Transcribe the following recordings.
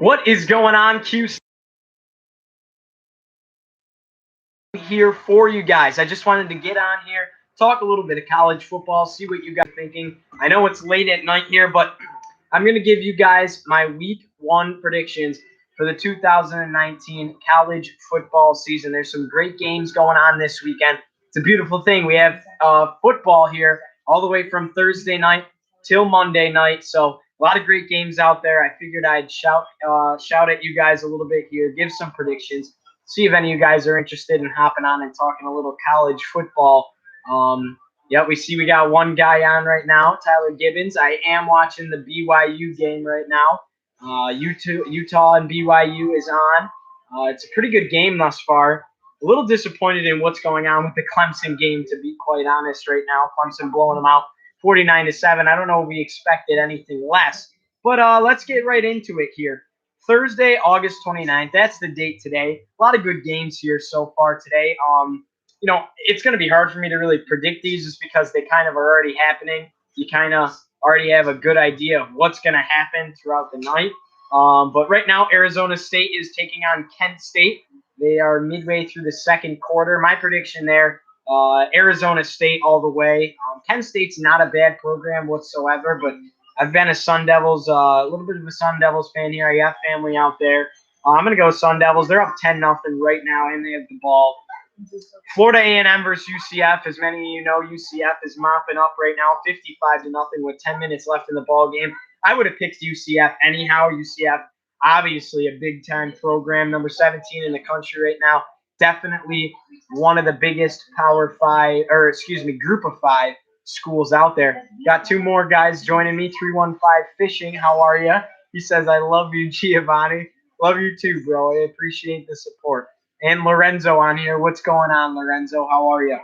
What is going on, QC? Here for you guys. I just wanted to get on here, talk a little bit of college football, see what you guys are thinking. I know it's late at night here, but I'm going to give you guys my week one predictions for the 2019 college football season. There's some great games going on this weekend. It's a beautiful thing. We have football here all the way from Thursday night till Monday night. So a lot of great games out there. I figured I'd shout at you guys a little bit here, give some predictions, see if any of you guys are interested in hopping on and talking a little college football. Yeah, we got one guy on right now, Tyler Gibbons. I am watching the BYU game right now. Utah and BYU is on. It's a pretty good game thus far. A little disappointed in what's going on with the Clemson game, to be quite honest, right now. Clemson blowing them out 49-7. I don't know if we expected anything less. But let's get right into it here. Thursday, August 29th. That's the date today. A lot of good games here so far today. It's going to be hard for me to really predict these just because they kind of are already happening. You kind of already have a good idea of what's going to happen throughout the night. But right now, Arizona State is taking on Kent State. They are midway through the second quarter. My prediction there, Arizona State all the way. Kent State's not a bad program whatsoever, but I've been a Sun Devils, a little bit of a Sun Devils fan here. I got family out there. I'm going to go Sun Devils. They're up 10-0 right now, and they have the ball. Florida A&M versus UCF. As many of you know, UCF is mopping up right now, 55-0 with 10 minutes left in the ball game. I would have picked UCF anyhow. UCF, obviously a big-time program, number 17 in the country right now. Definitely one of the biggest group of five schools out there. Got two more guys joining me. 315 Fishing. How are you? He says, I love you, Giovanni. Love you too, bro. I appreciate the support. And Lorenzo on here. What's going on, Lorenzo? How are you?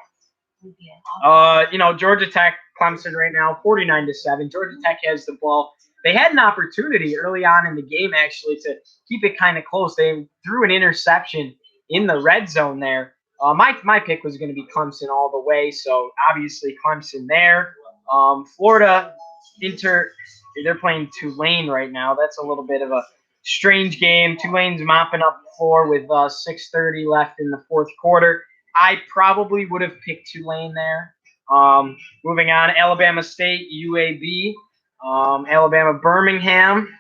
Georgia Tech, Clemson right now, 49-7. Georgia Tech has the ball. They had an opportunity early on in the game, actually, to keep it kind of close. They threw an interception in the red zone there. My pick was going to be Clemson all the way, so obviously Clemson there. Florida, they're playing Tulane right now. That's a little bit of a strange game. Tulane's mopping up the floor with 6:30 left in the fourth quarter. I probably would have picked Tulane there. Moving on, Alabama State, UAB, Alabama Birmingham.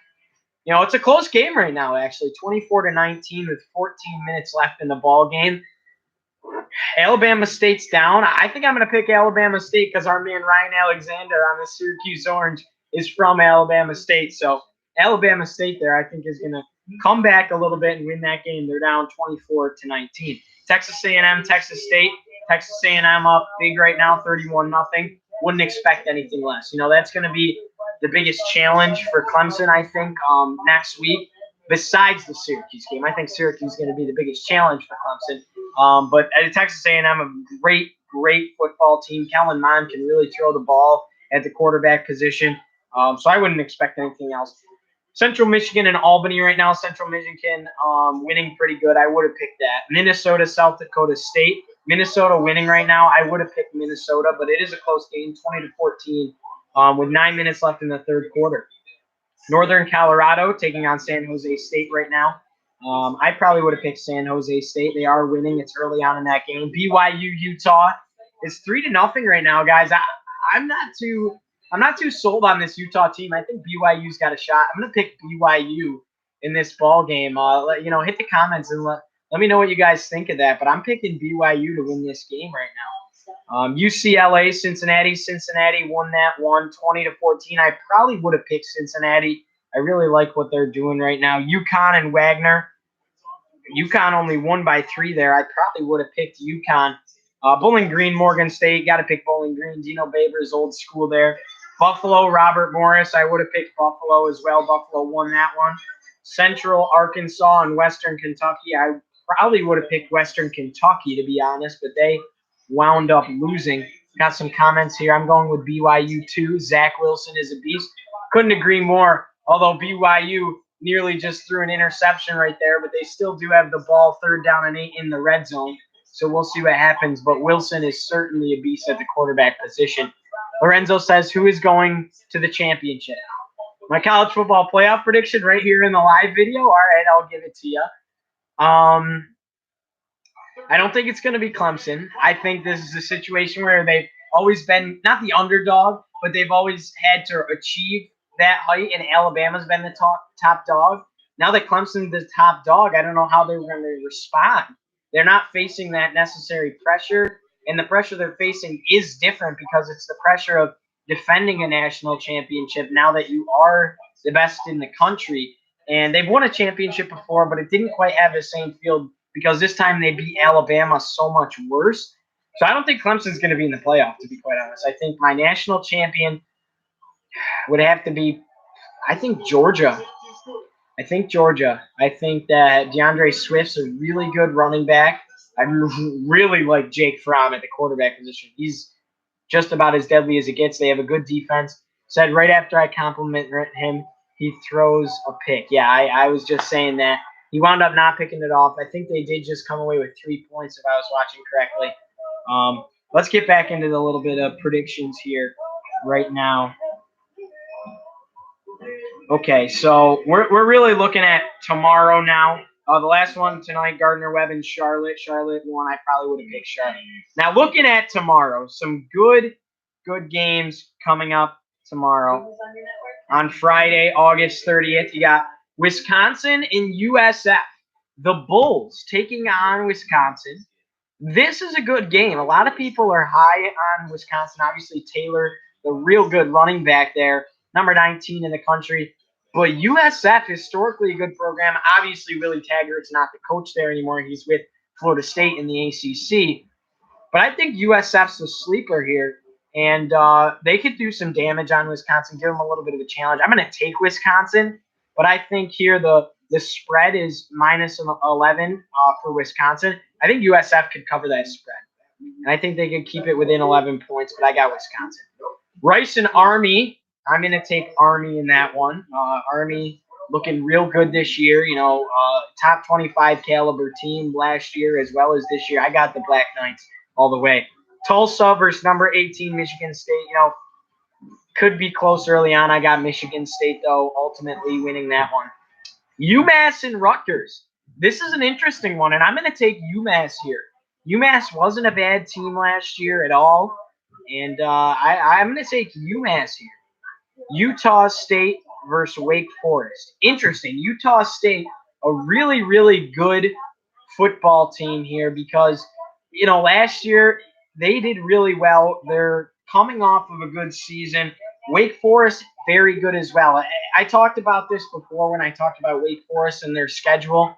It's a close game right now, actually, 24-19 with 14 minutes left in the ball game. Alabama State's down. I think I'm going to pick Alabama State because our man Ryan Alexander on the Syracuse Orange is from Alabama State. So Alabama State there, I think, is going to come back a little bit and win that game. They're down 24-19. Texas A&M, Texas State. Texas A&M up big right now, 31-0. Wouldn't expect anything less. That's going to be the biggest challenge for Clemson, I think, next week. Besides the Syracuse game, I think Syracuse is going to be the biggest challenge for Clemson. But at Texas A&M, a great football team. Kellen Mond can really throw the ball at the quarterback position. So I wouldn't expect anything else. Central Michigan and Albany right now. Central Michigan winning pretty good. I would have picked that. Minnesota, South Dakota State. Minnesota winning right now. I would have picked Minnesota, but it is a close game, 20-14, with 9 minutes left in the third quarter. Northern Colorado taking on San Jose State right now. I probably would have picked San Jose State. They are winning. It's early on in that game. BYU, Utah is 3-0 right now, guys. I'm not too sold on this Utah team. I think BYU's got a shot. I'm going to pick BYU in this ball game. Hit the comments and let me know what you guys think of that. But I'm picking BYU to win this game right now. UCLA, Cincinnati. Cincinnati won that one, 20-14. I probably would have picked Cincinnati. I really like what they're doing right now. UConn and Wagner. UConn only won by 3 there. I probably would have picked UConn. Bowling Green, Morgan State. Got to pick Bowling Green. Dino Babers, old school there. Buffalo, Robert Morris. I would have picked Buffalo as well. Buffalo won that one. Central Arkansas and Western Kentucky. I probably would have picked Western Kentucky, to be honest, but they wound up losing. Got some comments here. I'm going with BYU too. Zach Wilson is a beast. Couldn't agree more. Although BYU nearly just threw an interception right there, but they still do have the ball 3rd down and 8 in the red zone. So we'll see what happens. But Wilson is certainly a beast at the quarterback position. Lorenzo says, who is going to the championship? My college football playoff prediction right here in the live video. All right, I'll give it to you. I don't think it's going to be Clemson. I think this is a situation where they've always been not the underdog, but they've always had to achieve that height, and Alabama's been the top dog. Now that Clemson's the top dog, I don't know how they're going to respond. They're not facing that necessary pressure, and the pressure they're facing is different because it's the pressure of defending a national championship now that you are the best in the country. And they've won a championship before, but it didn't quite have the same field because this time they beat Alabama so much worse. So I don't think Clemson's going to be in the playoff, to be quite honest. I think my national champion would have to be, I think, Georgia. I think Georgia. I think that DeAndre Swift's a really good running back. I really like Jake Fromm at the quarterback position. He's just about as deadly as it gets. They have a good defense. Said right after I compliment him, he throws a pick. Yeah, I was just saying that. He wound up not picking it off. I think they did just come away with 3 points if I was watching correctly. Let's get back into the little bit of predictions here right now. Okay, so we're really looking at tomorrow now. The last one tonight, Gardner-Webb and Charlotte. Charlotte won. I probably would have picked Charlotte. Now looking at tomorrow, some good games coming up tomorrow. On Friday, August 30th, you got Wisconsin and USF. The Bulls taking on Wisconsin. This is a good game. A lot of people are high on Wisconsin. Obviously, Taylor, the real good running back there, number 19 in the country. But USF, historically a good program. Obviously, Willie Taggart's not the coach there anymore. He's with Florida State in the ACC. But I think USF's a sleeper here, and they could do some damage on Wisconsin, give them a little bit of a challenge. I'm going to take Wisconsin, but I think here the spread is minus 11 for Wisconsin. I think USF could cover that spread, and I think they could keep it within 11 points, but I got Wisconsin. Rice and Army, I'm going to take Army in that one. Army looking real good this year, top 25 caliber team last year as well as this year. I got the Black Knights all the way. Tulsa versus number 18, Michigan State. Could be close early on. I got Michigan State, though, ultimately winning that one. UMass and Rutgers. This is an interesting one, and I'm going to take UMass here. UMass wasn't a bad team last year at all, and I'm going to take UMass here. Utah State versus Wake Forest. Interesting. Utah State, a really, really good football team here because, last year they did really well. They're coming off of a good season. Wake Forest, very good as well. I talked about this before when I talked about Wake Forest and their schedule.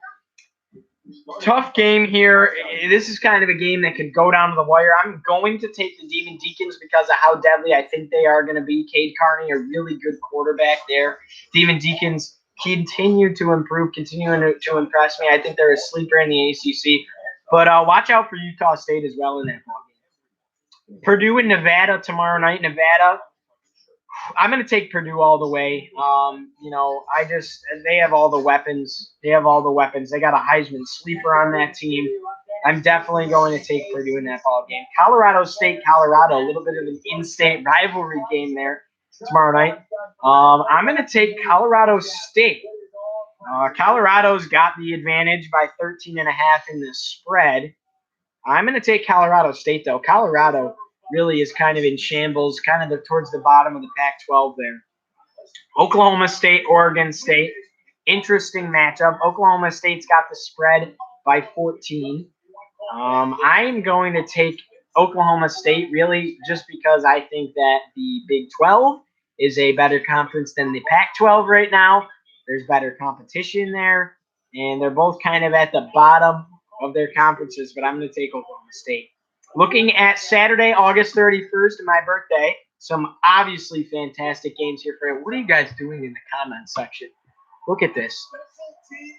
Tough game here. This is kind of a game that could go down to the wire. I'm going to take the Demon Deacons because of how deadly I think they are going to be. Cade Carney, a really good quarterback there. Demon Deacons continue to improve, continuing to impress me. I think they're a sleeper in the ACC. But watch out for Utah State as well in that ball game. Purdue and Nevada tomorrow night. Nevada, I'm going to take Purdue all the way. They have all the weapons. They got a Heisman sleeper on that team. I'm definitely going to take Purdue in that ball game. Colorado State, Colorado, a little bit of an in-state rivalry game there tomorrow night. I'm going to take Colorado State. Colorado's got the advantage by 13.5 in the spread. I'm going to take Colorado State, though. Colorado really is kind of in shambles, kind of towards the bottom of the Pac-12 there. Oklahoma State, Oregon State. Interesting matchup. Oklahoma State's got the spread by 14. I'm going to take Oklahoma State really just because I think that the Big 12 is a better conference than the Pac-12 right now. There's better competition there, and they're both kind of at the bottom of their conferences, but I'm going to take Oklahoma State. Looking at Saturday, August 31st, my birthday, some obviously fantastic games here for it. What are you guys doing in the comment section? Look at this.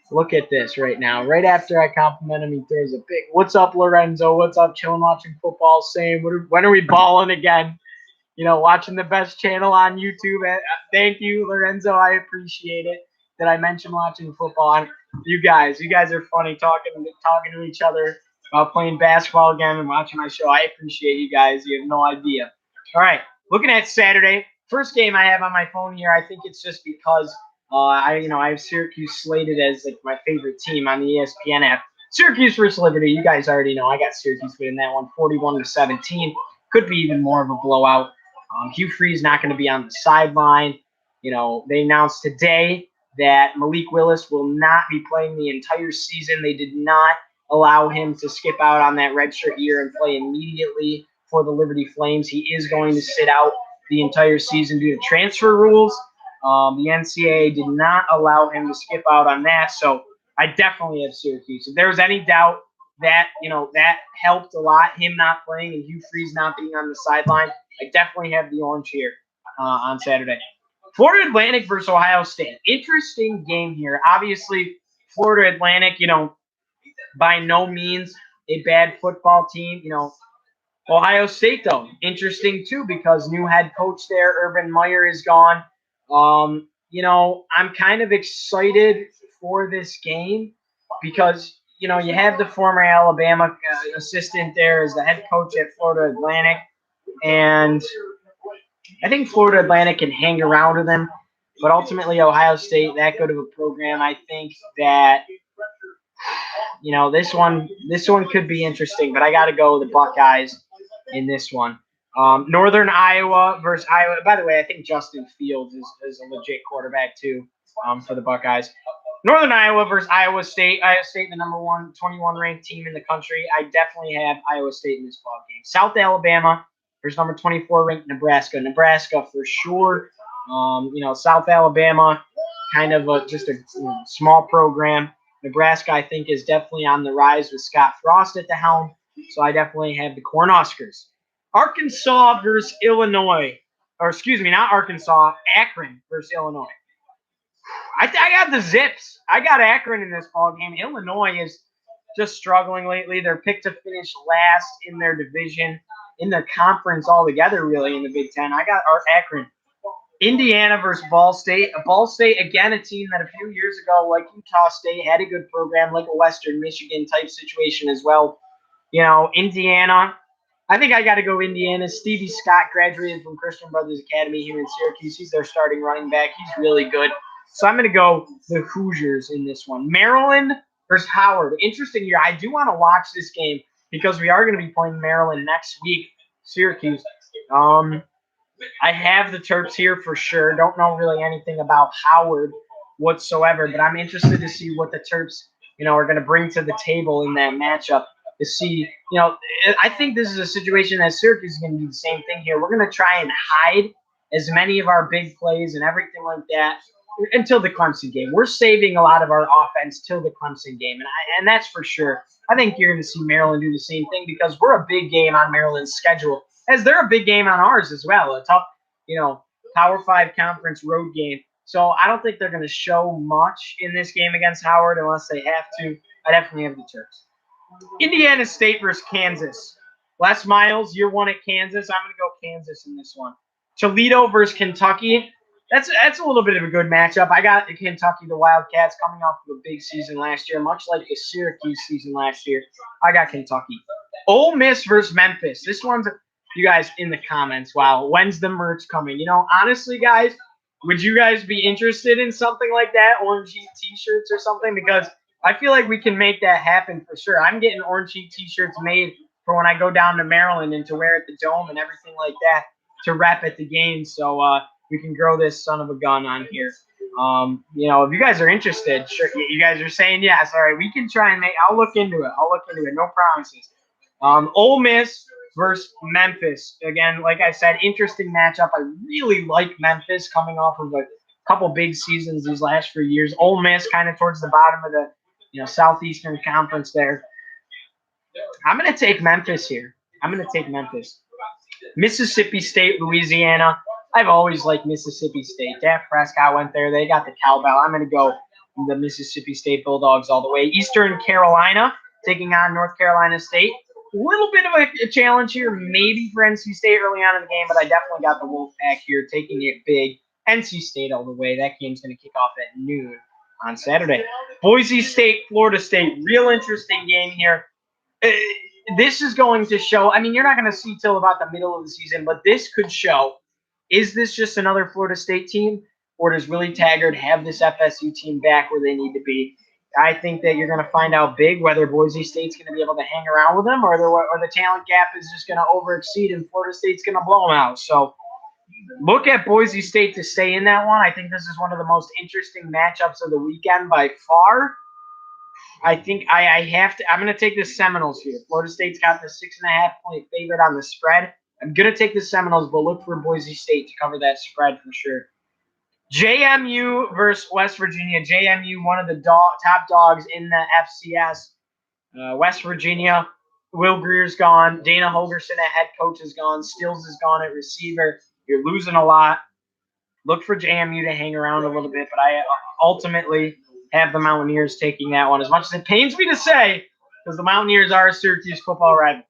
Look at this right now. Right after I compliment him, he throws a big, "What's up, Lorenzo? What's up, chilling, watching football?" Same. When are we balling again? Watching the best channel on YouTube. Thank you, Lorenzo. I appreciate it that I mentioned watching football. You guys are funny talking to each other about playing basketball again and watching my show. I appreciate you guys. You have no idea. All right, looking at Saturday, first game I have on my phone here. I think it's just because I have Syracuse slated as like my favorite team on the ESPN app. Syracuse versus Liberty. You guys already know I got Syracuse winning that one, 41-17. Could be even more of a blowout. Hugh Freeze not going to be on the sideline. They announced today that Malik Willis will not be playing the entire season. They did not allow him to skip out on that redshirt year and play immediately for the Liberty Flames. He is going to sit out the entire season due to transfer rules. The NCAA did not allow him to skip out on that, so I definitely have Syracuse. If there was any doubt that that helped a lot, him not playing and Hugh Freeze not being on the sideline, I definitely have the orange here on Saturday. Florida Atlantic versus Ohio State. Interesting game here. Obviously, Florida Atlantic, by no means a bad football team. Ohio State, though, interesting too because new head coach there, Urban Meyer, is gone. I'm kind of excited for this game because you have the former Alabama assistant there as the head coach at Florida Atlantic, and I think Florida Atlantic can hang around with them, but ultimately Ohio State, that good of a program, I think that this one could be interesting, but I got to go with the Buckeyes in this one. Northern Iowa versus Iowa. By the way, I think Justin Fields is a legit quarterback too for the Buckeyes. Northern Iowa versus Iowa State. Iowa State, the number 21 ranked team in the country. I definitely have Iowa State in this ball game. South Alabama versus number 24 ranked Nebraska. Nebraska for sure. South Alabama, kind of just a small program. Nebraska, I think, is definitely on the rise with Scott Frost at the helm. So I definitely have the Cornhuskers. Arkansas versus Illinois. Or excuse me, not Arkansas, Akron versus Illinois. I got the Zips. I got Akron in this ball game. Illinois is just struggling lately. They're picked to finish last in their division, in the conference altogether, really, in the Big Ten. I got Akron. Indiana versus Ball State. Ball State, again, a team that a few years ago, like Utah State, had a good program, like a Western Michigan type situation as well. Indiana, I think I got to go Indiana. Stevie Scott graduated from Christian Brothers Academy here in Syracuse. He's their starting running back. He's really good. So I'm going to go the Hoosiers in this one. Maryland versus Howard. Interesting year. I do want to watch this game because we are going to be playing Maryland next week, Syracuse. I have the Terps here for sure. Don't know really anything about Howard whatsoever, but I'm interested to see what the Terps, are going to bring to the table in that matchup. To see, I think this is a situation that Syracuse is going to do the same thing here. We're going to try and hide as many of our big plays and everything like that until the Clemson game. We're saving a lot of our offense till the Clemson game, and that's for sure. I think you're going to see Maryland do the same thing because we're a big game on Maryland's schedule, as they're a big game on ours as well. A tough, Power 5 conference road game. So I don't think they're going to show much in this game against Howard unless they have to. I definitely have the Terps. Indiana State versus Kansas. Les Miles, year one at Kansas. I'm going to go Kansas in this one. Toledo versus Kentucky. That's a little bit of a good matchup. I got Kentucky, the Wildcats, coming off of a big season last year, much like the Syracuse season last year. I got Kentucky. Ole Miss versus Memphis. This one's, you guys in the comments, wow, when's the merch coming? Honestly, guys, would you guys be interested in something like that, Orange Heat t-shirts or something? Because I feel like we can make that happen for sure. I'm getting Orange Heat t-shirts made for when I go down to Maryland and to wear at the Dome and everything like that to rep at the game. So we can grow this son of a gun on here. If you guys are interested, sure, you guys are saying yes. All right, we can try and I'll look into it. No promises. Ole Miss versus Memphis. Again, like I said, interesting matchup. I really like Memphis coming off of a couple big seasons these last few years. Ole Miss kind of towards the bottom of the Southeastern Conference there. I'm going to take Memphis here. Mississippi State, Louisiana. I've always liked Mississippi State. Dak Prescott went there. They got the cowbell. I'm going to go the Mississippi State Bulldogs all the way. Eastern Carolina taking on North Carolina State. A little bit of a challenge here, maybe for NC State early on in the game, but I definitely got the Wolfpack here, taking it big. NC State all the way. That game's going to kick off at noon on Saturday. Boise State, Florida State. Real interesting game here. This is going to show, you're not going to see till about the middle of the season, but this could show Is this just another Florida State team, or does Willie Taggart have this FSU team back where they need to be? I think that you're going to find out big whether Boise State's going to be able to hang around with them, or the talent gap is just going to overexceed and Florida State's going to blow them out. So look at Boise State to stay in that one. I think this is one of the most interesting matchups of the weekend by far. I think I have to. I'm going to take the Seminoles here. Florida State's got the 6.5-point favorite on the spread. I'm going to take the Seminoles, but look for Boise State to cover that spread for sure. JMU versus West Virginia. JMU, one of the top dogs in the FCS. West Virginia, Will Greer's gone. Dana Holgerson at head coach is gone. Stills is gone at receiver. You're losing a lot. Look for JMU to hang around a little bit, but I ultimately have the Mountaineers taking that one. As much as it pains me to say, because the Mountaineers are a Syracuse football rival.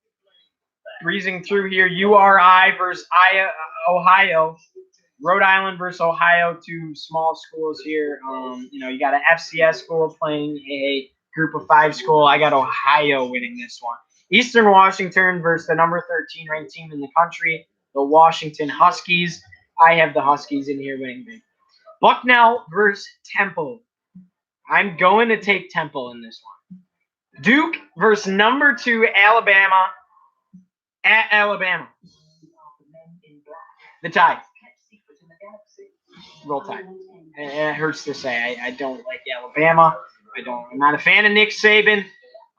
Breezing through here, URI versus Ohio. Rhode Island versus Ohio, two small schools here. You got an FCS school playing a group of 5 school. I got Ohio winning this one. Eastern Washington versus the number 13 ranked team in the country, the Washington Huskies. I have the Huskies in here winning big. Bucknell versus Temple. I'm going to take Temple in this one. Duke versus number 2 Alabama at Alabama. The Tide. Roll Tide. It hurts to say. I don't like Alabama. I'm not a fan of Nick Saban,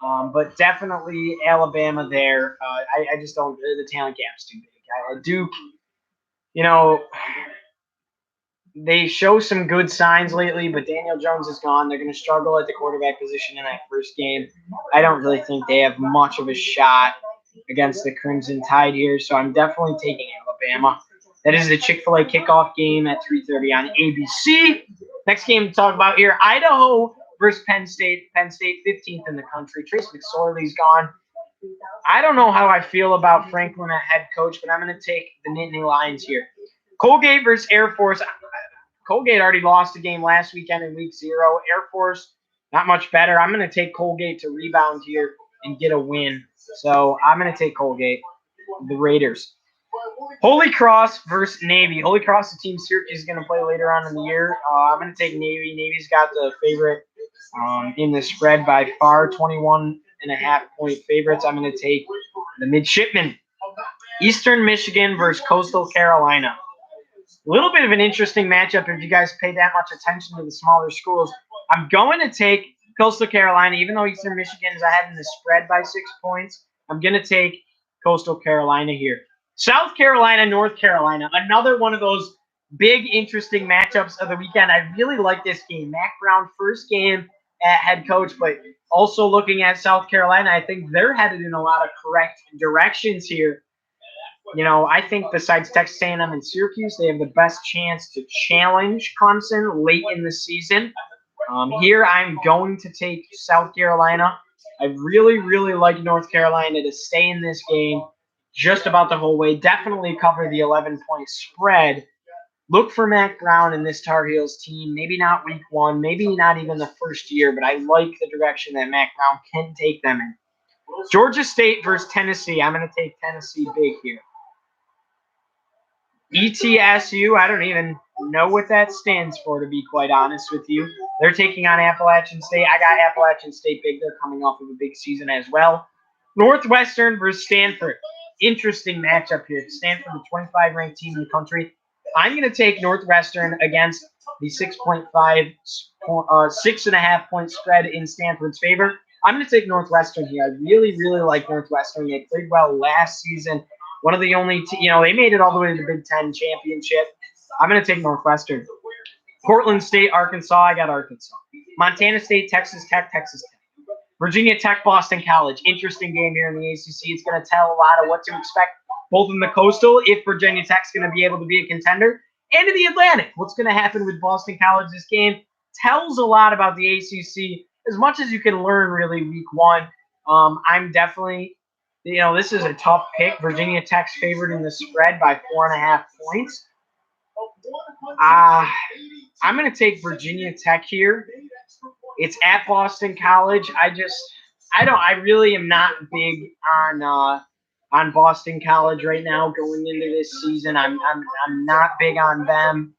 but definitely Alabama there. I just don't. The talent gap's too big. Duke, they show some good signs lately, but Daniel Jones is gone. They're going to struggle at the quarterback position in that first game. I don't really think they have much of a shot against the Crimson Tide here, so I'm definitely taking Alabama. That is the Chick-fil-A kickoff game at 3:30 on ABC. Next game to talk about here, Idaho versus Penn State. Penn State 15th in the country. Trace McSorley's gone. I don't know how I feel about Franklin at head coach, but I'm going to take the Nittany Lions here. Colgate versus Air Force. Colgate already lost a game last weekend in week 0. Air Force, not much better. I'm going to take Colgate to rebound here and get a win. So I'm going to take Colgate, the Raiders. Holy Cross versus Navy. Holy Cross, the team Syracuse is going to play later on in the year. I'm going to take Navy. Navy's got the favorite in the spread by far, 21.5-point favorites. I'm going to take the Midshipmen. Eastern Michigan versus Coastal Carolina. A little bit of an interesting matchup if you guys pay that much attention to the smaller schools. I'm going to take Coastal Carolina, even though Eastern Michigan is ahead in the spread by 6 points. I'm going to take Coastal Carolina here. South Carolina, North Carolina, another one of those big, interesting matchups of the weekend. I really like this game. Mac Brown, first game at head coach, but also looking at South Carolina, I think they're headed in a lot of correct directions here. I think besides Texas A&M and Syracuse, they have the best chance to challenge Clemson late in the season. Here, I'm going to take South Carolina. I really, really like North Carolina to stay in this game just about the whole way. Definitely cover the 11-point spread. Look for Mac Brown and this Tar Heels team. Maybe not week 1, maybe not even the first year, but I like the direction that Mac Brown can take them in. Georgia State versus Tennessee. I'm going to take Tennessee big here. ETSU, I don't even know what that stands for, to be quite honest with you. They're taking on Appalachian State. I got Appalachian State big. They're coming off of a big season as well. Northwestern versus Stanford. Interesting matchup here. Stanford, the 25-ranked team in the country. I'm going to take Northwestern against the 6.5-point spread in Stanford's favor. I'm going to take Northwestern here. I really, really like Northwestern. They played well last season. One of the only, they made it all the way to the Big Ten championship. I'm going to take Northwestern. Portland State, Arkansas. I got Arkansas. Montana State, Texas Tech, Texas Tech. Virginia Tech, Boston College. Interesting game here in the ACC. It's going to tell a lot of what to expect, both in the Coastal, if Virginia Tech's going to be able to be a contender, and in the Atlantic. What's going to happen with Boston College this game tells a lot about the ACC, as much as you can learn, really, week 1. I'm definitely... this is a tough pick. Virginia Tech's favored in the spread by 4.5 points. I'm going to take Virginia Tech here. It's at Boston College. I really am not big on on Boston College right now going into this season. I'm not big on them.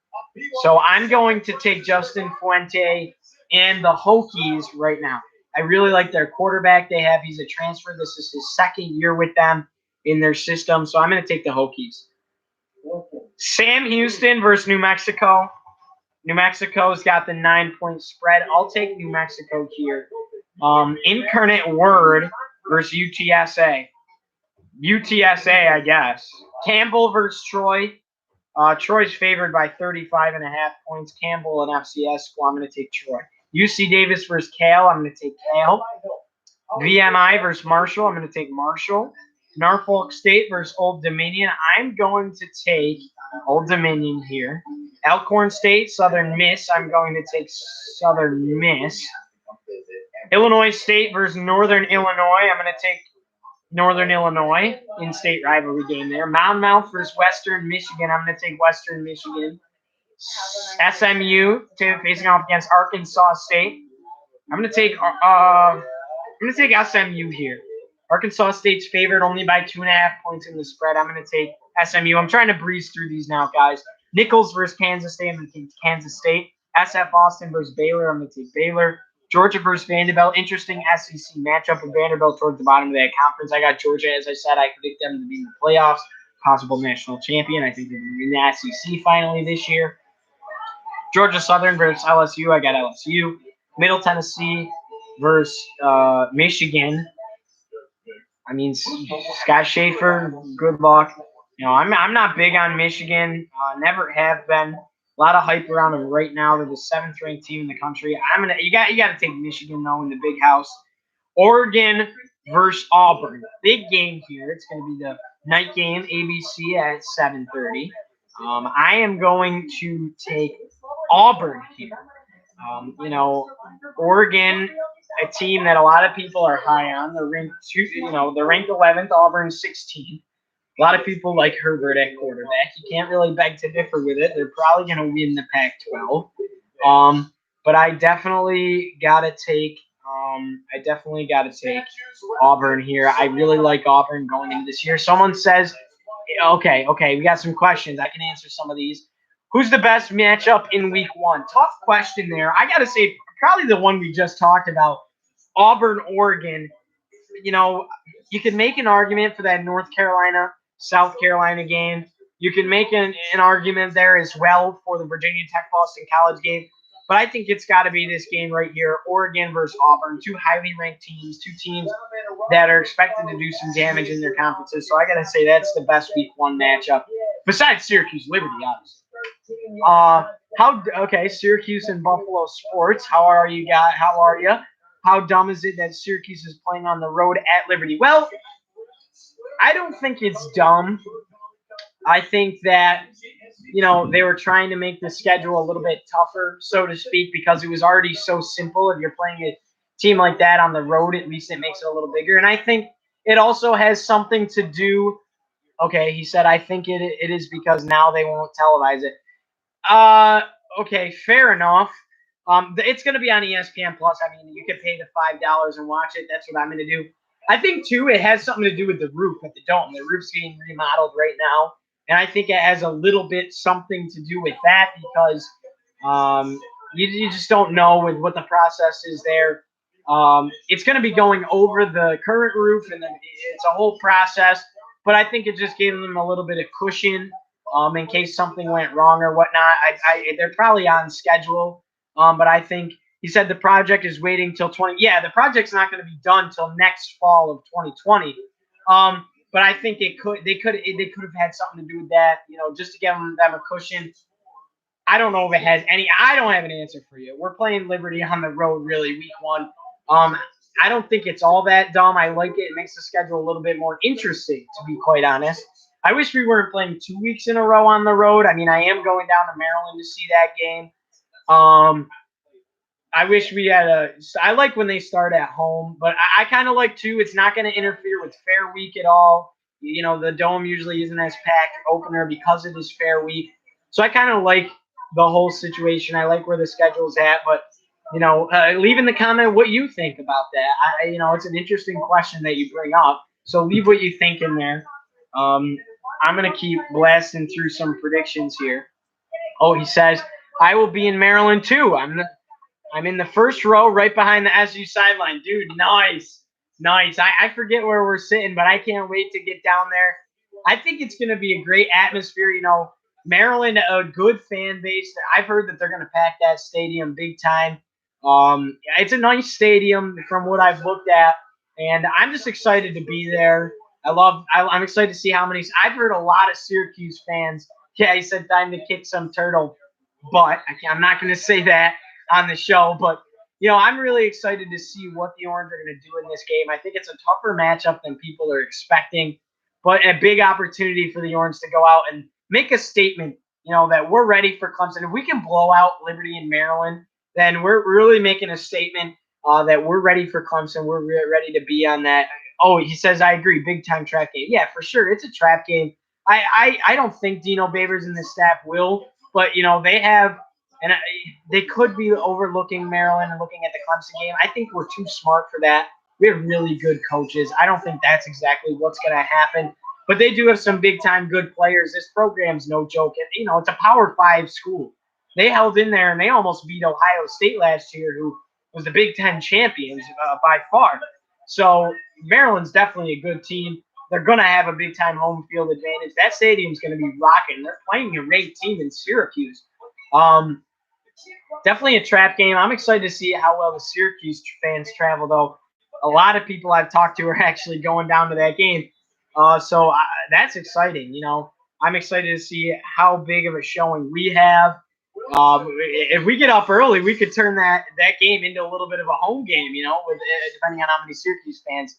So I'm going to take Justin Fuente and the Hokies right now. I really like their quarterback they have. He's a transfer. This is his second year with them in their system. So I'm going to take the Hokies. Sam Houston versus New Mexico. New Mexico's got the 9-point spread. I'll take New Mexico here. Incarnate Word versus UTSA. UTSA, I guess. Campbell versus Troy. Troy's favored by 35.5 points. Campbell, an FCS school. I'm going to take Troy. UC Davis versus Cal. I'm going to take Cal. VMI versus Marshall. I'm going to take Marshall. Norfolk State versus Old Dominion. I'm going to take Old Dominion here. Elkhorn State, Southern Miss. I'm going to take Southern Miss. Illinois State versus Northern Illinois. I'm going to take Northern Illinois, in-state rivalry game there. Monmouth versus Western Michigan. I'm going to take Western Michigan. SMU facing off against Arkansas State. I'm going to take SMU here. Arkansas State's favored only by 2.5 points in the spread. I'm going to take SMU. I'm trying to breeze through these now, guys. Nichols versus Kansas State. I'm going to take Kansas State. SF Austin versus Baylor. I'm going to take Baylor. Georgia versus Vanderbilt. Interesting SEC matchup with Vanderbilt towards the bottom of that conference. I got Georgia, as I said. I predict them to be in the playoffs. Possible national champion. I think they're going to be in the SEC finally this year. Georgia Southern versus LSU. I got LSU. Middle Tennessee versus Michigan. I mean, Scott Schaefer, good luck. You know, I'm not big on Michigan. Never have been. A lot of hype around them right now. They're the 7th-ranked team in the country. You got to take Michigan though in the big house. Oregon versus Auburn. Big game here. It's going to be the night game, ABC at 7:30. I am going to take Auburn here. You know, Oregon, a team that a lot of people are high on. They're ranked they're ranked 11th. Auburn's 16th. A lot of people like Herbert at quarterback. You can't really beg to differ with it. They're probably going to win the Pac-12. But I definitely gotta take Auburn here. I really like Auburn going into this year. Someone says, okay, we got some questions. I can answer some of these. Who's the best matchup in week 1? Tough question there. I gotta say, probably the one we just talked about, Auburn, Oregon. You know, you can make an argument for that North Carolina, South Carolina game. You can make an argument there as well for the Virginia Tech Boston College game. But I think it's got to be this game right here, Oregon versus Auburn. 2 highly ranked teams, 2 teams that are expected to do some damage in their conferences. So I got to say that's the best week 1 matchup, besides Syracuse Liberty, obviously. Syracuse and Buffalo Sports. How are you guys? How are you? How dumb is it that Syracuse is playing on the road at Liberty? Well, I don't think it's dumb. I think that, you know, they were trying to make the schedule a little bit tougher, so to speak, because it was already so simple. If you're playing a team like that on the road, at least it makes it a little bigger. And I think it also has something to do. Okay, he said, I think it is because now they won't televise it. Okay, fair enough. It's going to be on ESPN Plus. I mean, you could pay the $5 and watch it. That's what I'm going to do. I think, too, it has something to do with the roof at the Dome. The roof's getting remodeled right now. And I think it has a little bit something to do with that because you just don't know with what the process is there. It's going to be going over the current roof, and then it's a whole process. But I think it just gave them a little bit of cushion in case something went wrong or whatnot. They're probably on schedule. But I think he said the project is waiting till 20. Yeah, the project's not going to be done till next fall of 2020. But I think they could have had something to do with that, you know, just to give them a cushion. I don't know if it has any. I don't have an answer for you. We're playing Liberty on the road, really, week 1. I don't think it's all that dumb. I like it. It makes the schedule a little bit more interesting, to be quite honest. I wish we weren't playing 2 weeks in a row on the road. I mean, I am going down to Maryland to see that game. I wish we had I like when they start at home, but I kind of like, too, it's not going to interfere with Fair Week at all. You know, the Dome usually isn't as packed opener because it is Fair Week. So I kind of like the whole situation. I like where the schedule's at, but, you know, leave in the comment what you think about that. You know, it's an interesting question that you bring up. So leave what you think in there. Um, I'm gonna keep blasting through some predictions here. Oh, he says I will be in Maryland too. I'm in the first row, right behind the SU sideline, dude. Nice, nice. I forget where we're sitting, but I can't wait to get down there. I think it's gonna be a great atmosphere. Maryland, a good fan base. I've heard that they're gonna pack that stadium big time. It's a nice stadium from what I've looked at, and I'm just excited to be there. I'm excited to see how many. I've heard a lot of Syracuse fans. Yeah, he said time to kick some turtle, but I'm not going to say that on the show. But I'm really excited to see what the Orange are going to do in this game. I think it's a tougher matchup than people are expecting, but a big opportunity for the Orange to go out and make a statement. That we're ready for Clemson. If we can blow out Liberty and Maryland, then we're really making a statement that we're ready for Clemson. We're ready to be on that. Oh, he says, I agree. Big time trap game. Yeah, for sure. It's a trap game. I don't think Dino Babers and the staff will, but they have, and they could be overlooking Maryland and looking at the Clemson game. I think we're too smart for that. We have really good coaches. I don't think that's exactly what's going to happen. But they do have some big time good players. This program's no joke. It's a Power 5 school. They held in there and they almost beat Ohio State last year, who was the Big Ten champions by far. So Maryland's definitely a good team. They're going to have a big time home field advantage. That stadium's going to be rocking. They're playing a ranked team in Syracuse. Definitely a trap game. I'm excited to see how well the Syracuse fans travel, though. A lot of people I've talked to are actually going down to that game. So that's exciting. I'm excited to see how big of a showing we have. If we get up early, we could turn that game into a little bit of a home game, with depending on how many Syracuse fans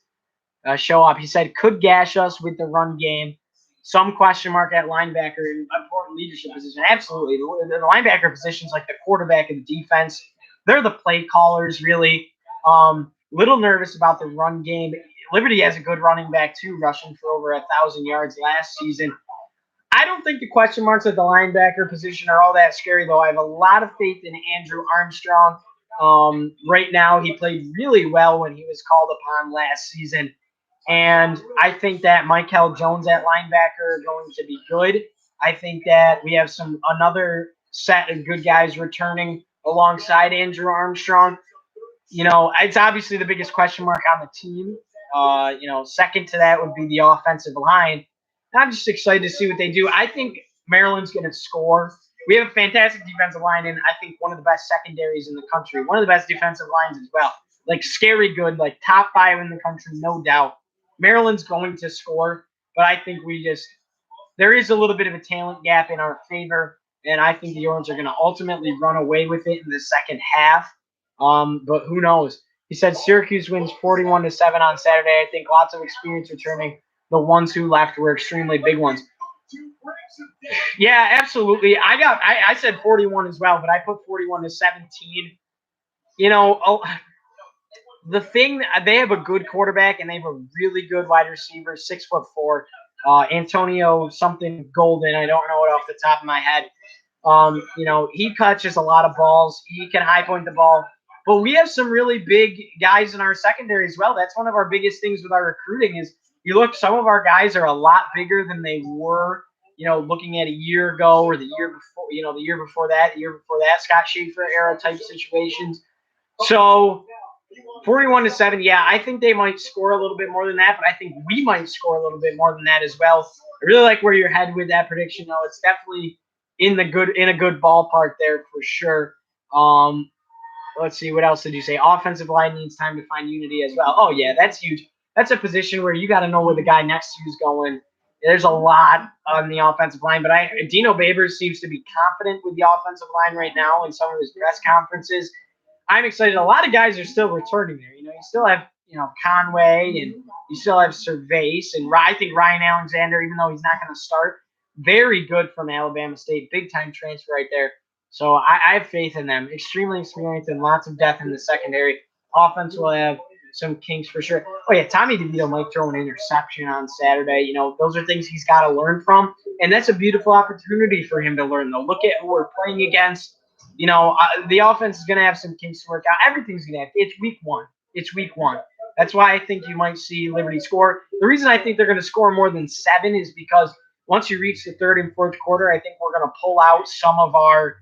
show up. He said could gash us with the run game. Some question mark at linebacker in important leadership position. Absolutely. The linebacker positions like the quarterback of the defense. They're the play callers, really. Little nervous about the run game. Liberty has a good running back, too, rushing for over 1,000 yards last season. I don't think the question marks at the linebacker position are all that scary, though. I have a lot of faith in Andrew Armstrong. Right now, he played really well when he was called upon last season. And I think that Michael Jones at linebacker are going to be good. I think that we have another set of good guys returning alongside Andrew Armstrong. It's obviously the biggest question mark on the team. Second to that would be the offensive line. I'm just excited to see what they do. I think Maryland's going to score. We have a fantastic defensive line, and I think one of the best secondaries in the country. One of the best defensive lines as well. Like, scary good, like top 5 in the country, no doubt. Maryland's going to score, but I think there is a little bit of a talent gap in our favor, and I think the Orange are going to ultimately run away with it in the second half. But who knows? He said Syracuse wins 41-7 on Saturday. I think lots of experience returning. The ones who left were extremely big ones. Yeah, absolutely. I said 41 as well, but I put 41-17. The thing, they have a good quarterback and they have a really good wide receiver, 6'4", Antonio something Golden. I don't know it off the top of my head. He catches a lot of balls. He can high point the ball. But we have some really big guys in our secondary as well. That's one of our biggest things with our recruiting is you look, some of our guys are a lot bigger than they were, looking at a year ago or the year before, the year before that, Scott Schaefer era type situations. So 41-7, yeah, I think they might score a little bit more than that, but I think we might score a little bit more than that as well. I really like where you're headed with that prediction, though. It's definitely in a good ballpark there for sure. Let's see, what else did you say? Offensive line needs time to find unity as well. Oh yeah, that's huge. That's a position where you got to know where the guy next to you is going. There's a lot on the offensive line, but Dino Babers seems to be confident with the offensive line right now in some of his press conferences. I'm excited. A lot of guys are still returning there. You still have, Conway, and you still have Cervase, and I think Ryan Alexander, even though he's not going to start, very good from Alabama State. Big time transfer right there. So I have faith in them. Extremely experienced and lots of depth in the secondary. Offense will have some kinks for sure. Oh yeah, Tommy DeVito might throw an interception on Saturday. Those are things he's got to learn from, and that's a beautiful opportunity for him to learn. Though, look at who we're playing against. The offense is going to have some kinks to work out. Everything's going to have. It's week one. That's why I think you might see Liberty score. The reason I think they're going to score more than 7 is because once you reach the third and fourth quarter, I think we're going to pull out some of our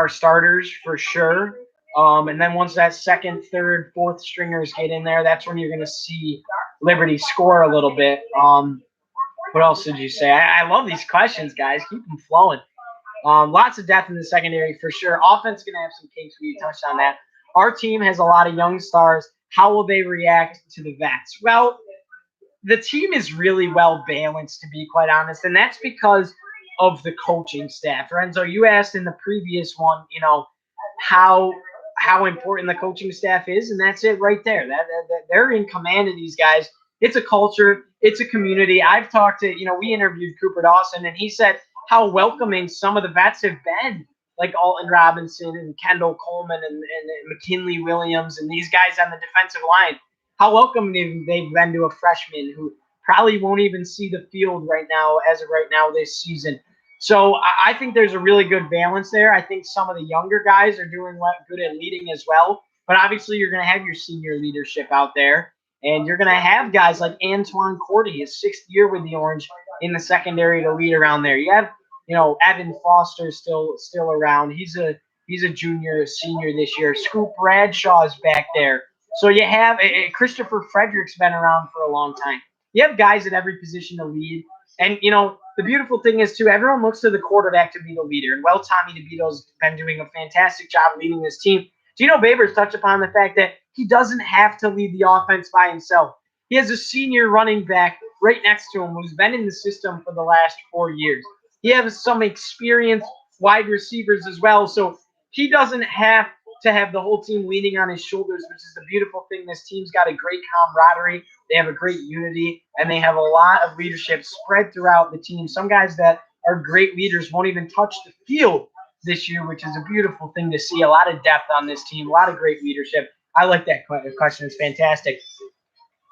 starters for sure. And then once that second, third, fourth stringers get in there, that's when you're going to see Liberty score a little bit. What else did you say? I love these questions, guys. Keep them flowing. Lots of depth in the secondary for sure. Offense going to have some kinks. We touched on that. Our team has a lot of young stars. How will they react to the vets? Well, the team is really well balanced, to be quite honest, and that's because of the coaching staff. Renzo, you asked in the previous one, how important the coaching staff is, and that's it right there. That they're in command of these guys. It's a culture. It's a community. I've talked to, we interviewed Cooper Dawson, and he said how welcoming some of the vets have been, like Alton Robinson and Kendall Coleman and McKinley Williams and these guys on the defensive line. How welcoming they've been to a freshman who probably won't even see the field right now, as of right now this season. So I think there's a really good balance there. I think some of the younger guys are doing good at leading as well. But obviously, you're going to have your senior leadership out there. And you're going to have guys like Antoine Cordy, his 6th year with the Orange, in the secondary to lead around there. You have, Evan Foster still around. He's a junior, senior this year. Scoop Bradshaw is back there. So you have Christopher Frederick's been around for a long time. You have guys at every position to lead. And, the beautiful thing is, too, everyone looks to the quarterback to be the leader. And, Tommy DeVito's been doing a fantastic job leading this team. Gino Babers touched upon the fact that he doesn't have to lead the offense by himself. He has a senior running back right next to him who's been in the system for the last 4 years. He has some experienced wide receivers as well. So he doesn't have to have the whole team leaning on his shoulders, which is the beautiful thing. This team's got a great camaraderie. They have a great unity, and they have a lot of leadership spread throughout the team. Some guys that are great leaders won't even touch the field this year, which is a beautiful thing to see. A lot of depth on this team, a lot of great leadership. I like that question. It's fantastic.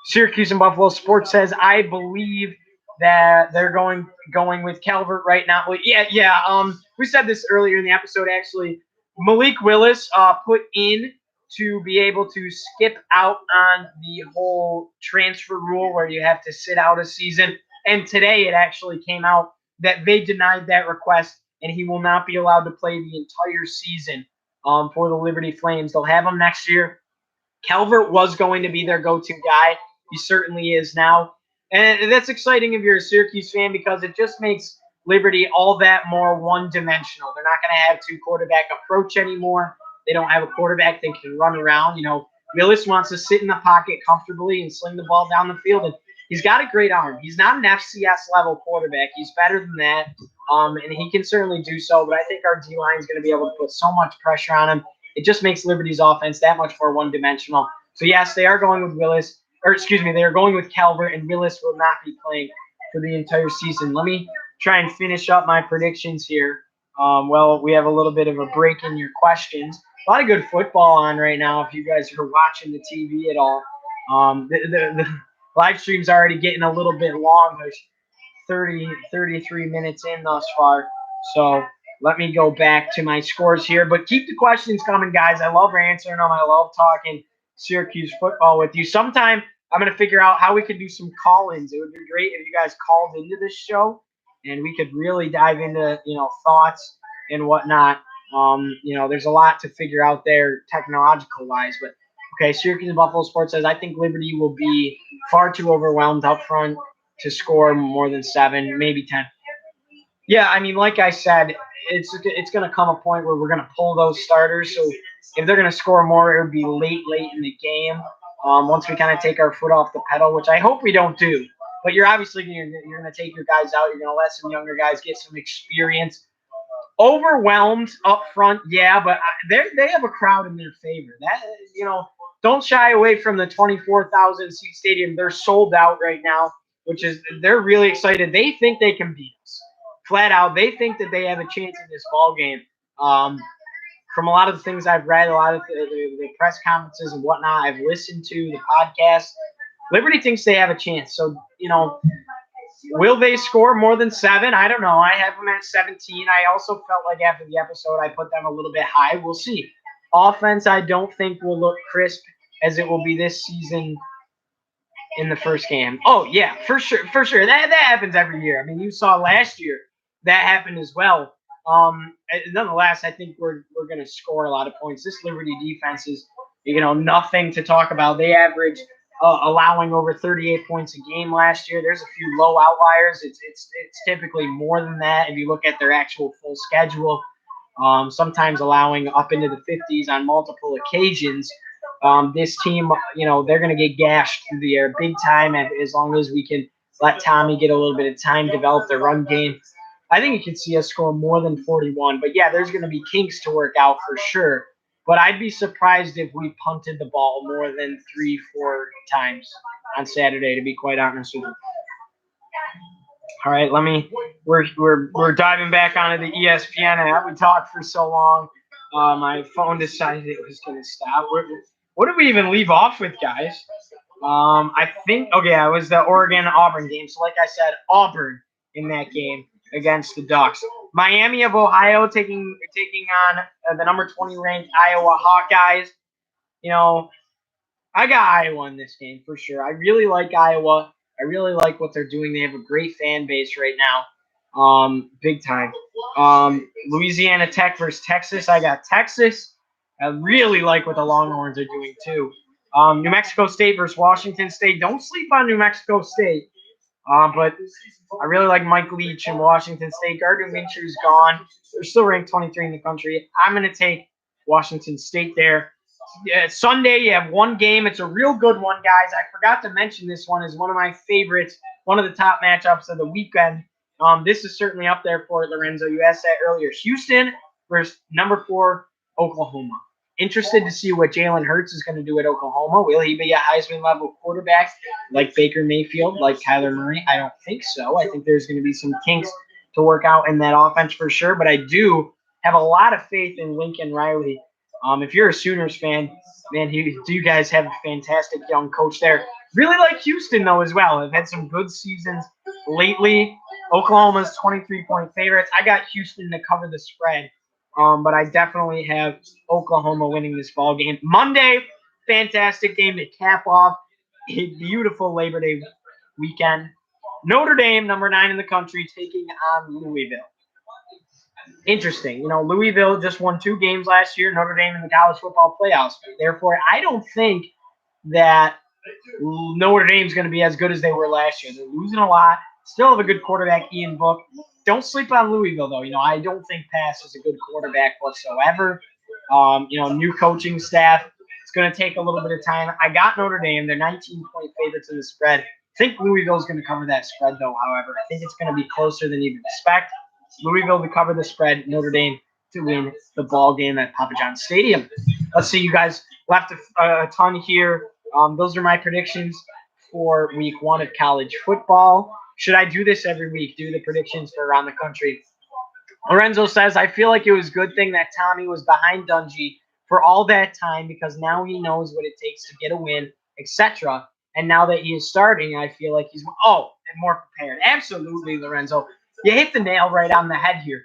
Syracuse and Buffalo Sports says, I believe that they're going with Calvert right now. Well, yeah. We said this earlier in the episode, actually. Malik Willis put in to be able to skip out on the whole transfer rule where you have to sit out a season. And today it actually came out that they denied that request, and he will not be allowed to play the entire season for the Liberty Flames. They'll have him next year. Calvert was going to be their go-to guy. He certainly is now. And that's exciting if you're a Syracuse fan because it just makes Liberty all that more one-dimensional. They're not going to have 2 quarterback approach anymore. They don't have a quarterback that can run around. Willis wants to sit in the pocket comfortably and sling the ball down the field. And he's got a great arm. He's not an FCS-level quarterback. He's better than that, and he can certainly do so. But I think our D-line is going to be able to put so much pressure on him. It just makes Liberty's offense that much more one-dimensional. So, yes, they are going with Willis. They are going with Calvert, and Willis will not be playing for the entire season. Let me try and finish up my predictions here. We have a little bit of a break in your questions. A lot of good football on right now if you guys are watching the TV at all. The live stream's already getting a little bit long. There's 33 minutes in thus far. So let me go back to my scores here. But keep the questions coming, guys. I love answering them. I love talking Syracuse football with you. Sometime I'm going to figure out how we could do some call-ins. It would be great if you guys called into this show, and we could really dive into, thoughts and whatnot. There's a lot to figure out there technological-wise. But, okay, Syracuse and Buffalo Sports says, I think Liberty will be far too overwhelmed up front to score more than 7, maybe 10. Yeah, like I said, it's going to come a point where we're going to pull those starters. So if they're going to score more, it would be late in the game. Once we kind of take our foot off the pedal, which I hope we don't do. But you're going to take your guys out. You're going to let some younger guys get some experience. Overwhelmed up front, yeah, but they have a crowd in their favor. Don't shy away from the 24,000 seat stadium. They're sold out right now, they're really excited. They think they can beat us flat out. They think that they have a chance in this ball game. From a lot of the things I've read, a lot of the press conferences and whatnot, I've listened to the podcast. Liberty thinks they have a chance. So, will they score more than 7? I don't know. I have them at 17. I also felt like after the episode I put them a little bit high. We'll see. Offense, I don't think will look crisp as it will be this season in the first game. Oh yeah, for sure, for sure. That happens every year. I mean, you saw last year that happened as well. Nonetheless, I think we're going to score a lot of points. This Liberty defense is nothing to talk about. They average allowing over 38 points a game last year. There's a few low outliers. It's typically more than that if you look at their actual full schedule. Sometimes allowing up into the 50s on multiple occasions. This team, they're going to get gashed through the air big time as long as we can let Tommy get a little bit of time, develop their run game. I think you can see us score more than 41. But, yeah, there's going to be kinks to work out for sure. But I'd be surprised if we punted the ball more than 3-4 times on Saturday, to be quite honest with you. All right, we're diving back onto the ESPN app. We talked for so long. My phone decided it was going to stop. What did we even leave off with, guys? I think it was the Oregon-Auburn game. So, like I said, Auburn in that game against the Ducks. Miami of Ohio taking on the number 20 ranked Iowa Hawkeyes. I got Iowa in this game for sure. I really like Iowa. I really like what they're doing. They have a great fan base right now, big time. Louisiana Tech versus Texas. I got Texas. I really like what the Longhorns are doing too. New Mexico State versus Washington State. Don't sleep on New Mexico State. But I really like Mike Leach in Washington State. Gardner Minshew's gone. They're still ranked 23 in the country. I'm going to take Washington State there. Yeah, Sunday, you have one game. It's a real good one, guys. I forgot to mention this one is one of my favorites, one of the top matchups of the weekend. This is certainly up there for it, Lorenzo. You asked that earlier. Houston versus number 4, Oklahoma. Interested to see what Jalen Hurts is going to do at Oklahoma. Will he be a Heisman-level quarterback like Baker Mayfield, like Kyler Murray? I don't think so. I think there's going to be some kinks to work out in that offense for sure. But I do have a lot of faith in Lincoln Riley. If you're a Sooners fan, man, you guys have a fantastic young coach there. Really like Houston, though, as well. They've had some good seasons lately. Oklahoma's 23-point favorites. I got Houston to cover the spread, but I definitely have Oklahoma winning this ball game. Monday, fantastic game to cap off a beautiful Labor Day weekend. Notre Dame, number 9 in the country, taking on Louisville. Interesting. Louisville just won 2 games last year, Notre Dame in the college football playoffs. Therefore, I don't think that Notre Dame's going to be as good as they were last year. They're losing a lot. Still have a good quarterback, Ian Book. Don't sleep on Louisville, though. I don't think Pass is a good quarterback whatsoever. New coaching staff. It's going to take a little bit of time. I got Notre Dame. They're 19-point favorites in the spread. I think Louisville's going to cover that spread, though, however. I think it's going to be closer than you'd expect. Louisville to cover the spread, Notre Dame to win the ball game at Papa John's Stadium. Let's see, you guys left a ton here. Those are my predictions for week 1 of college football. Should I do this every week, do the predictions for around the country? Lorenzo says, I feel like it was a good thing that Tommy was behind Dungy for all that time because now he knows what it takes to get a win, etc. And now that he is starting, I feel like he's more prepared. Absolutely, Lorenzo. You hit the nail right on the head here.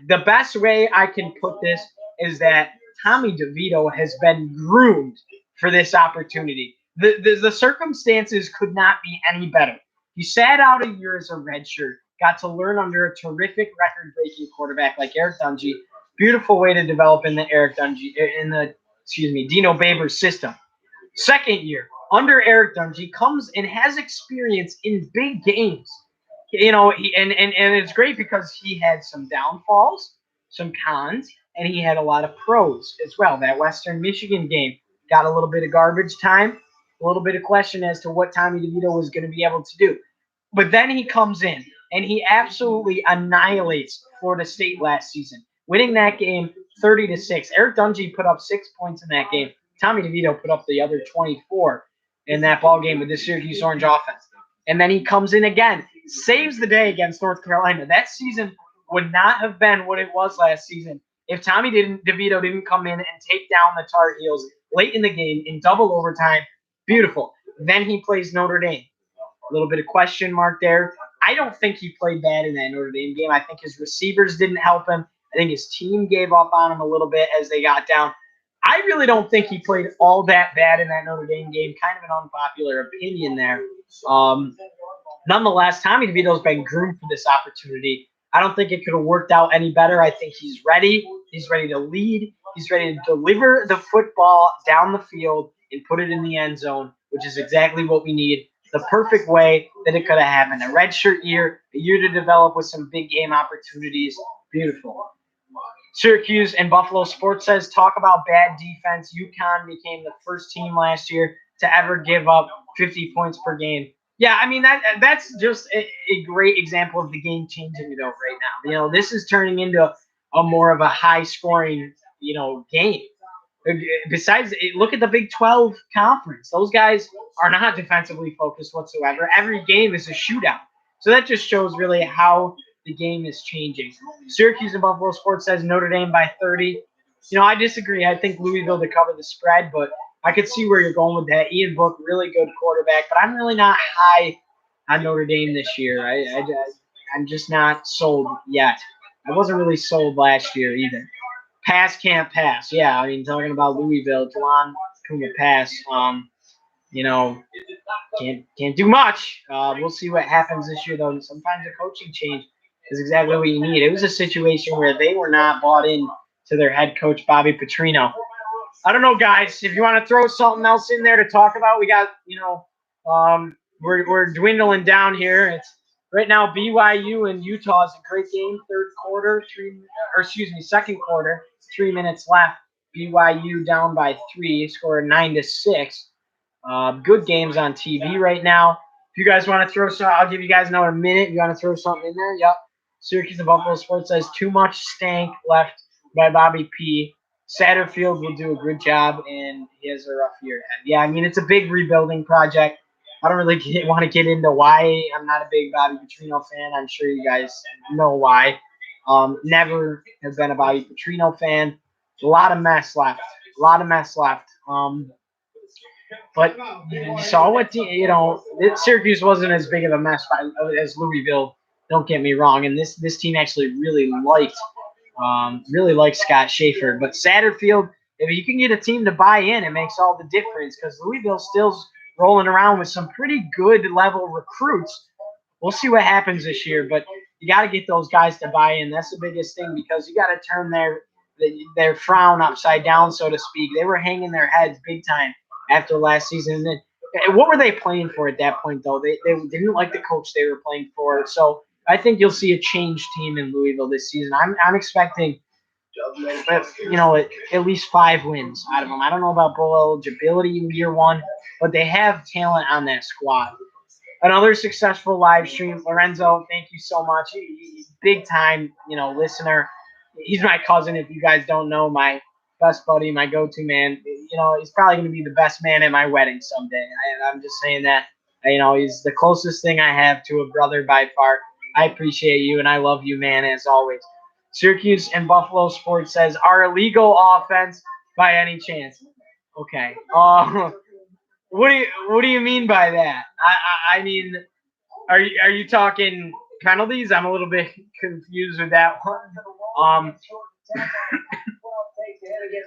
The best way I can put this is that Tommy DeVito has been groomed for this opportunity. The circumstances could not be any better. He sat out a year as a redshirt, got to learn under a terrific record-breaking quarterback like Eric Dungy. Beautiful way to develop in the Dino Babers system. Second year, under Eric Dungy, comes and has experience in big games. And it's great because he had some downfalls, some cons, and he had a lot of pros as well. That Western Michigan game got a little bit of garbage time, a little bit of question as to what Tommy DeVito was going to be able to do. But then he comes in, and he absolutely annihilates Florida State last season, winning that game 30-6. Eric Dungy put up 6 points in that game. Tommy DeVito put up the other 24 in that ball game with the Syracuse Orange offense. And then he comes in again, saves the day against North Carolina. That season would not have been what it was last season if Tommy DeVito didn't come in and take down the Tar Heels late in the game in double overtime. Beautiful. Then he plays Notre Dame. A little bit of question mark there. I don't think he played bad in that Notre Dame game. I think his receivers didn't help him. I think his team gave up on him a little bit as they got down. I really don't think he played all that bad in that Notre Dame game. Kind of an unpopular opinion there. Um, Nonetheless, Tommy DeVito's been groomed for this opportunity. I don't think it could have worked out any better. I think he's ready. He's ready to lead. He's ready to deliver the football down the field and put it in the end zone, which is exactly what we need. The perfect way that it could have happened. A redshirt year, a year to develop with some big game opportunities. Beautiful. Syracuse and Buffalo Sports says talk about bad defense. UConn became the first team last year to ever give up 50 points per game. Yeah, I mean that's just a great example of the game changing it over right now. This is turning into a more of a high scoring game. Besides, look at the Big 12 conference. Those guys are not defensively focused whatsoever. Every game is a shootout. So that just shows really how the game is changing. Syracuse and Buffalo Sports says Notre Dame by 30. I disagree. I think Louisville to cover the spread, but I could see where you're going with that. Ian Book, really good quarterback, but I'm really not high on Notre Dame this year. I'm just not sold yet. I wasn't really sold last year either. Pass can't pass. Yeah, I mean, talking about Louisville, Juwan Kuma pass. You know, can't do much. We'll see what happens this year, though. Sometimes a coaching change is exactly what you need. It was a situation where they were not bought in to their head coach Bobby Petrino. I don't know, guys. If you want to throw something else in there to talk about, we got we're dwindling down here. It's right now BYU and Utah is a great game. Third quarter, second quarter, 3 minutes left. BYU down by 3, score 9-6. Good games on TV right now. If you guys want to throw some, I'll give you guys another minute. You want to throw something in there? Yep. Syracuse and Buffalo Sports says too much stank left by Bobby P. Satterfield will do a good job, and he has a rough year ahead. Yeah, I mean, it's a big rebuilding project. I don't really want to get into why I'm not a big Bobby Petrino fan. I'm sure you guys know why. Never have been a Bobby Petrino fan. A lot of mess left. A lot of mess left. But you saw what Syracuse wasn't as big of a mess as Louisville. Don't get me wrong, and this team actually really liked Scott Schaefer. But Satterfield, if you can get a team to buy in, it makes all the difference because Louisville still's rolling around with some pretty good level recruits. We'll see what happens this year, but you got to get those guys to buy in. That's the biggest thing because you got to turn their frown upside down, so to speak. They were hanging their heads big time after last season. And then, what were they playing for at that point, though? They didn't like the coach they were playing for. So I think you'll see a changed team in Louisville this season. I'm expecting, at least 5 wins out of them. I don't know about bowl eligibility in year one, but they have talent on that squad. Another successful live stream. Lorenzo, thank you so much. Big time, listener. He's my cousin. If you guys don't know, my best buddy, my go-to man. He's probably going to be the best man at my wedding someday. I'm just saying that. He's the closest thing I have to a brother by far. I appreciate you, and I love you, man, as always. Syracuse and Buffalo Sports says, our illegal offense by any chance. Okay. What do you mean by that? I mean, are you talking penalties? I'm a little bit confused with that one.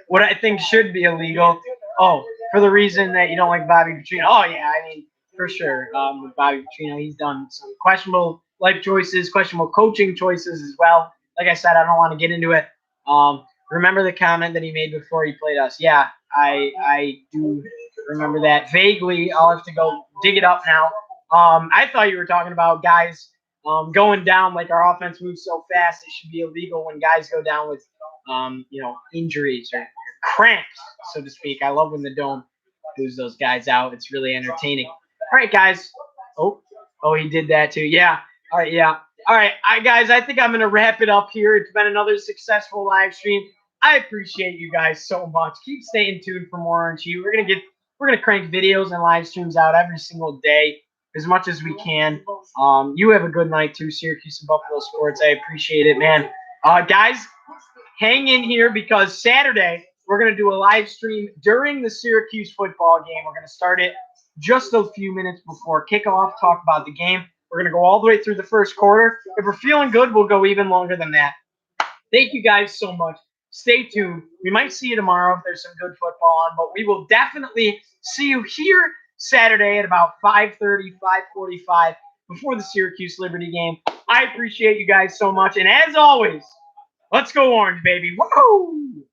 What I think should be illegal. Oh, for the reason that you don't like Bobby Petrino. Oh yeah, I mean for sure. With Bobby Petrino, he's done some questionable life choices, questionable coaching choices as well. Like I said, I don't want to get into it. Remember the comment that he made before he played us? Yeah, I do remember that vaguely. I'll have to go dig it up now. I thought you were talking about guys going down, like our offense moves so fast. It should be illegal when guys go down with injuries or cramps, so to speak. I love when the Dome moves those guys out. It's really entertaining. All right, guys. Oh, he did that too. Yeah. All right, yeah. All right, guys, I think I'm going to wrap it up here. It's been another successful live stream. I appreciate you guys so much. Keep staying tuned for more Orange Heat. We're gonna crank videos and live streams out every single day as much as we can. You have a good night too, Syracuse and Buffalo Sports. I appreciate it, man. Guys, hang in here because Saturday we're going to do a live stream during the Syracuse football game. We're going to start it just a few minutes before kickoff, talk about the game. We're going to go all the way through the first quarter. If we're feeling good, we'll go even longer than that. Thank you guys so much. stay tuned. We might see you tomorrow if there's some good football on, but we will definitely see you here Saturday at about 5:30, 5:45 before the Syracuse Liberty game. I appreciate you guys so much, and as always, let's go Orange, baby. Woo!